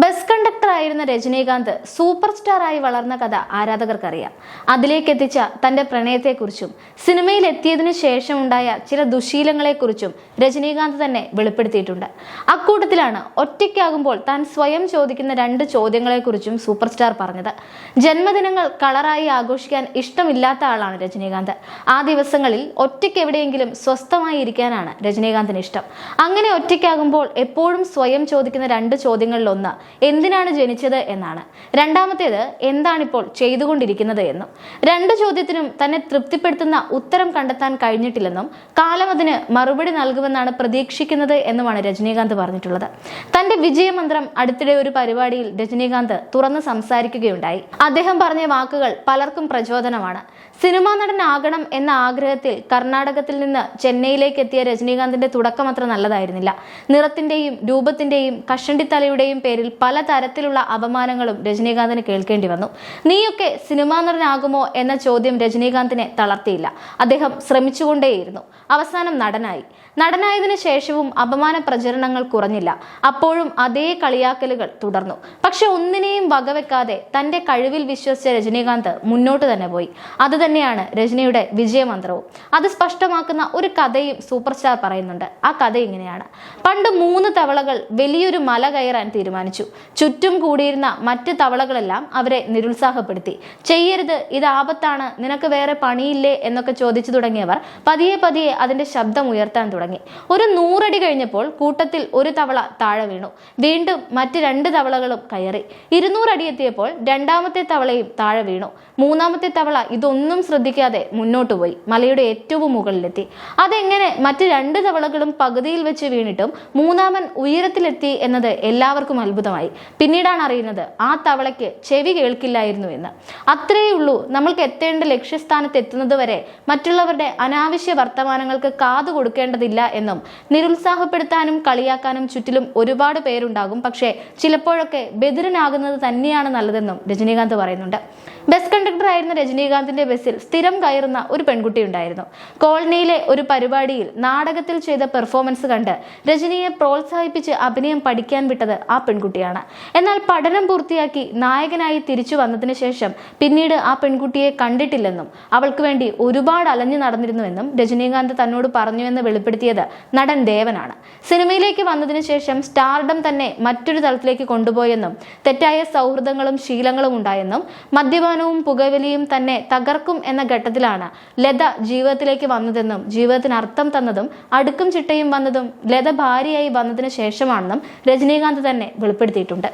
Bus conductor ആയിരുന്ന Rajinikanth super സ്റ്റാറായി വളർന്ന കഥ ആരാധകർക്കറിയാം. അതിലേക്ക് എത്തിച്ച തന്റെ പ്രണയത്തെക്കുറിച്ചും സിനിമയിൽ എത്തിയതിനു ശേഷമുണ്ടായ ചില ദുശീലങ്ങളെക്കുറിച്ചും രജനീകാന്ത് തന്നെ വെളിപ്പെടുത്തിയിട്ടുണ്ട്. അക്കൂട്ടത്തിലാണ് ഒറ്റയ്ക്കാകുമ്പോൾ താൻ സ്വയം ചോദിക്കുന്ന 2 ചോദ്യങ്ങളെക്കുറിച്ചും സൂപ്പർ സ്റ്റാർ പറഞ്ഞത്. ജന്മദിനങ്ങൾ കളറായി ആഘോഷിക്കാൻ ഇഷ്ടമില്ലാത്ത ആളാണ് രജനീകാന്ത്. ആ ദിവസങ്ങളിൽ ഒറ്റയ്ക്ക് എവിടെയെങ്കിലും സ്വസ്ഥമായി ഇരിക്കാനാണ് രജനീകാന്തിന് ഇഷ്ടം. അങ്ങനെ ഒറ്റയ്ക്കാകുമ്പോൾ എപ്പോഴും സ്വയം ചോദിക്കുന്ന 2 ചോദ്യങ്ങളിലൊന്ന് എന്തിനാണ് ജനിച്ചത് എന്നാണ്. രണ്ടാമത്തേത് എന്താണിപ്പോൾ ചെയ്തുകൊണ്ടിരിക്കുന്നത് എന്നും. 2 ചോദ്യത്തിനും തന്നെ തൃപ്തിപ്പെടുത്തുന്ന ഉത്തരം കണ്ടെത്താൻ കഴിഞ്ഞിട്ടില്ലെന്നും കാലം അതിന് മറുപടി നൽകുമെന്നാണ് പ്രതീക്ഷിക്കുന്നത് എന്നുമാണ് രജനീകാന്ത് പറഞ്ഞിട്ടുള്ളത്. തന്റെ വിജയമന്ത്രം അടുത്തിടെ ഒരു പരിപാടിയിൽ രജനീകാന്ത് തുറന്ന് സംസാരിക്കുകയുണ്ടായി. അദ്ദേഹം പറഞ്ഞ വാക്കുകൾ പലർക്കും പ്രചോദനമാണ്. സിനിമാ നടനാകണം എന്ന ആഗ്രഹത്തിൽ കർണാടകത്തിൽ നിന്ന് ചെന്നൈയിലേക്ക് എത്തിയ രജനീകാന്തിന്റെ തുടക്കം അത്ര നല്ലതായിരുന്നില്ല. നിറത്തിന്റെയും രൂപത്തിന്റെയും കഷണ്ടിത്തലയുടെയും പേരിൽ പല തരത്തിലുള്ള അപമാനങ്ങളും രജനീകാന്തിന് കേൾക്കേണ്ടി വന്നു. നീയൊക്കെ സിനിമാ നടനാകുമോ എന്ന ചോദ്യം രജനീകാന്തിനെ തളർത്തിയില്ല. അദ്ദേഹം ശ്രമിച്ചുകൊണ്ടേയിരുന്നു. അവസാനം നടനായതിനു ശേഷവും അപമാന പ്രചരണങ്ങൾ കുറഞ്ഞില്ല. അപ്പോഴും അതേ കളിയാക്കലുകൾ തുടർന്നു. പക്ഷെ ഒന്നിനെയും വകവെക്കാതെ തന്റെ കഴിവിൽ വിശ്വസിച്ച രജനീകാന്ത് മുന്നോട്ട് തന്നെ പോയി. അത് തന്നെയാണ് രജനിയുടെ വിജയമന്ത്രവും. അത് സ്പഷ്ടമാക്കുന്ന ഒരു കഥയും സൂപ്പർ സ്റ്റാർ പറയുന്നുണ്ട്. ആ കഥ ഇങ്ങനെയാണ്. പണ്ട് 3 തവളകൾ വലിയൊരു മല കയറാൻ തീരുമാനിച്ചു. ചുറ്റും കൂടിയിരുന്ന മറ്റ് തവളകളെല്ലാം അവരെ നിരുത്സാഹപ്പെടുത്തി. ചെയ്യരുത്, ഇത് ആപത്താണ്, നിനക്ക് വേറെ പണിയില്ലേ എന്നൊക്കെ ചോദിച്ചു തുടങ്ങിയവർ പതിയെ അതിന്റെ ശബ്ദം ഉയർത്താൻ തുടങ്ങി. ഒരു 100 അടി കഴിഞ്ഞപ്പോൾ കൂട്ടത്തിൽ ഒരു തവള താഴെ വീണു. വീണ്ടും മറ്റ് 2 തവളകളും കയറി. 200 അടി എത്തിയപ്പോൾ 2ാമത്തെ തവളയും താഴെ വീണു. 3ാമത്തെ തവള ഇതൊന്നും ശ്രദ്ധിക്കാതെ മുന്നോട്ട് പോയി മലയുടെ ഏറ്റവും മുകളിലെത്തി. അതെങ്ങനെ മറ്റ് 2 തവളകളും പകുതിയിൽ വെച്ച് വീണിട്ടും 3ാമൻ ഉയരത്തിലെത്തി എന്നത് എല്ലാവർക്കും അത്ഭുതമായി. പിന്നീടാണ് അറിയുന്നത് ആ തവളയ്ക്ക് ചെവി കേൾക്കില്ലായിരുന്നു എന്ന്. അത്രയേ ഉള്ളൂ. നമ്മൾക്ക് എത്തേണ്ട ലക്ഷ്യസ്ഥാനത്ത് എത്തുന്നത് വരെ മറ്റുള്ളവരുടെ അനാവശ്യ വർത്തമാനങ്ങൾക്ക് കാതു കൊടുക്കേണ്ടതില്ല എന്നും നിരുത്സാഹപ്പെടുത്താനും കളിയാക്കാനും ചുറ്റിലും ഒരുപാട് പേരുണ്ടാകും. പക്ഷേ ചിലപ്പോഴൊക്കെ ബദിരനാകുന്നത് തന്നെയാണ് നല്ലതെന്നും രജനീകാന്ത് പറയുന്നുണ്ട്. ബസ് കണ്ടക്ടർ ആയിരുന്ന രജനീകാന്തിന്റെ ബസ്സിൽ സ്ഥിരം കയറുന്ന ഒരു പെൺകുട്ടി ഉണ്ടായിരുന്നു. കോളനിയിലെ ഒരു പരിപാടിയിൽ നാടകത്തിൽ ചെയ്ത പെർഫോമൻസ് കണ്ട് രജനിയെ പ്രോത്സാഹിപ്പിച്ച് അഭിനയം പഠിക്കാൻ വിട്ടത് ആ പെൺകുട്ടിയാണ്. എന്നാൽ പഠനം പൂർത്തിയാക്കി നായകനായി തിരിച്ചു വന്നതിന് ശേഷം പിന്നീട് ആ പെൺകുട്ടിയെ കണ്ടിട്ടില്ലെന്നും അവൾക്ക് വേണ്ടി ഒരുപാട് അലഞ്ഞു നടന്നിരുന്നുവെന്നും രജനീകാന്ത് തന്നോട് പറഞ്ഞുവെന്ന് വെളിപ്പെടുത്തിയത് നടൻ ദേവനാണ്. സിനിമയിലേക്ക് വന്നതിന് ശേഷം സ്റ്റാർഡം തന്നെ മറ്റൊരു തലത്തിലേക്ക് കൊണ്ടുപോയെന്നും തെറ്റായ സൗഹൃദങ്ങളും ശീലങ്ങളും ഉണ്ടായെന്നും മദ്യപാനവും പുകവലിയും തന്നെ തകർക്കും എന്ന ഘട്ടത്തിലാണ് ലത ജീവിതത്തിലേക്ക് വന്നതെന്നും ജീവിതത്തിന് അർത്ഥം തന്നതും അടുക്കും ചിട്ടയും വന്നതും ലത ഭാര്യയായി വന്നതിന് ശേഷമാണെന്നും രജനീകാന്ത് തന്നെ വെളിപ്പെടുത്തിയിട്ടുണ്ട്.